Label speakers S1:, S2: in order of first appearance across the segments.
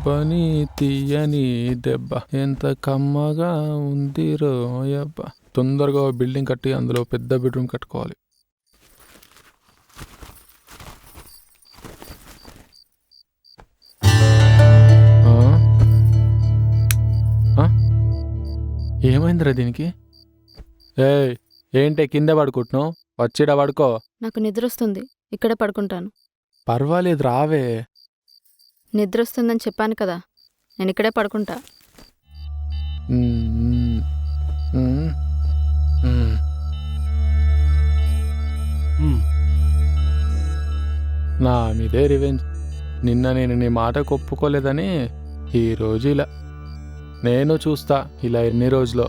S1: చెప్పని తీయని దెబ్బ ఎంత కమ్మగా ఉంది రోయబ్బ. తొందరగా బిల్డింగ్ కట్టి అందులో పెద్ద బెడ్రూమ్ కట్టుకోవాలి. ఏమైందిరా దీనికి? ఏంటి కింద పడుకుంటున్నావు? వచ్చిడా పడుకో.
S2: నాకు నిద్ర వస్తుంది, ఇక్కడే పడుకుంటాను.
S1: పర్వాలేదు రావే.
S2: నిద్ర వస్తుందని చెప్పాను కదా, నేను ఇక్కడే పడుకుంటా.
S1: నా మీదే రివెంజ్. నిన్న నేను నీ మాట ఒప్పుకోలేదని ఈరోజు ఇలా. నేను చూస్తా ఇలా ఎన్ని రోజులో.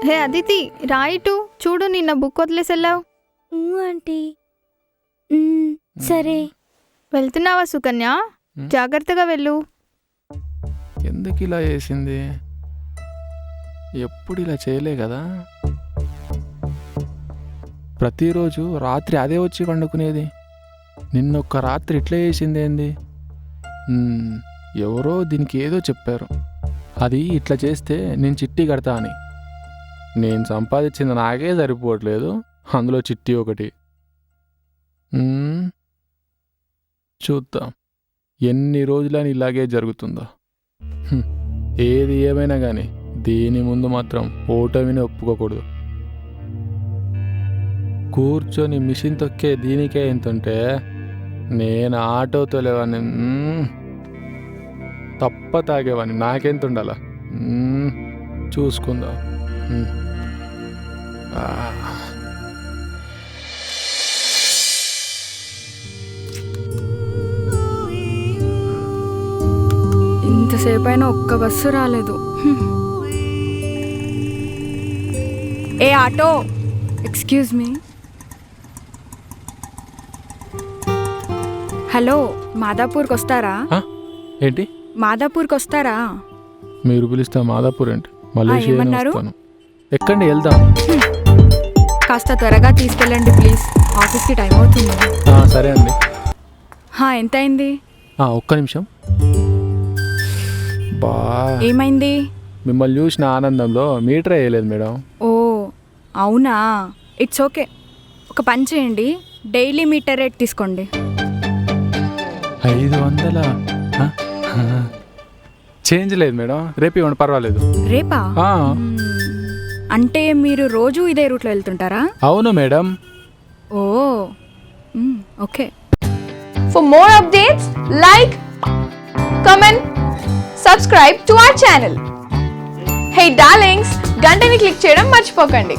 S3: హే అదితి, రాయిటు చూడు, నిన్న బుక్ వదిలేసెళ్ళావు.
S4: ఆంటీ సరే.
S3: వెళ్తున్నావా సుకన్య? జాగ్రత్తగా వెళ్ళు.
S1: ఎందుకు ఇలా చేసింది? ఎప్పుడు ఇలా చేయలే కదా. ప్రతిరోజు రాత్రి అదే వచ్చి పండుకునేది. నిన్నొక్క రాత్రి ఇట్లా చేసింది ఏంది? ఎవరో దీనికి ఏదో చెప్పారు. అది ఇట్లా చేస్తే నేను చిట్టి కడతా అని. నేను సంపాదించింది నాకే సరిపోవట్లేదు, అందులో చిట్టి ఒకటి. చూద్దాం ఎన్ని రోజులని ఇలాగే జరుగుతుందో. ఏది ఏమైనా కానీ దీని ముందు మాత్రం ఓటమిని ఒప్పుకోకూడదు. కూర్చొని మిషన్ తొక్కే దీనికే ఎంతుంటే నేను ఆటో తోలేవాడిని, తప్ప తాగేవాడిని, నాకెంత ఉండాలా? చూసుకుందాం.
S5: ఇంతసేపు అయినా ఒక్క బస్సు రాలేదు. ఏ ఆటో, ఎక్స్క్యూజ్ మీ. హలో, మాదాపూర్కి వస్తారా?
S1: ఏంటి
S5: మాదాపూర్కి వస్తారా?
S1: మీరు పిలిస్తే మాదాపూర్ ఏంటి?
S5: ఏమన్నారు?
S1: ఎక్కండి వెళ్దాం.
S5: కాస్త త్వరగా తీసుకెళ్ళండి ప్లీజ్, ఆఫీస్కి టైం అవుతుంది.
S1: సరే అండి.
S5: ఎంత అయింది?
S1: ఒక్క నిమిషం. బా,
S5: ఏమైంది?
S1: మిమ్మల్ని చూసిన ఆనందంలో మీటర్ వేయలేదు మేడం.
S5: ఓ అవునా, ఇట్స్ ఓకే. ఒక పని చేయండి, డైలీ మీటర్ రేట్ తీసుకోండి.
S1: 500? చేంజ్ లేదు మేడం, రేపు ఇవ్వండి పర్వాలేదు.
S5: రేపా? అంటే మీరు రోజు ఇదే రూట్లో వెళ్తుంటారా?
S1: అవును madam.
S5: Oh okay.
S6: For more updates, like, comment, subscribe to our channel. Hey darlings, గంటని click చేయడం మర్చిపోకండి.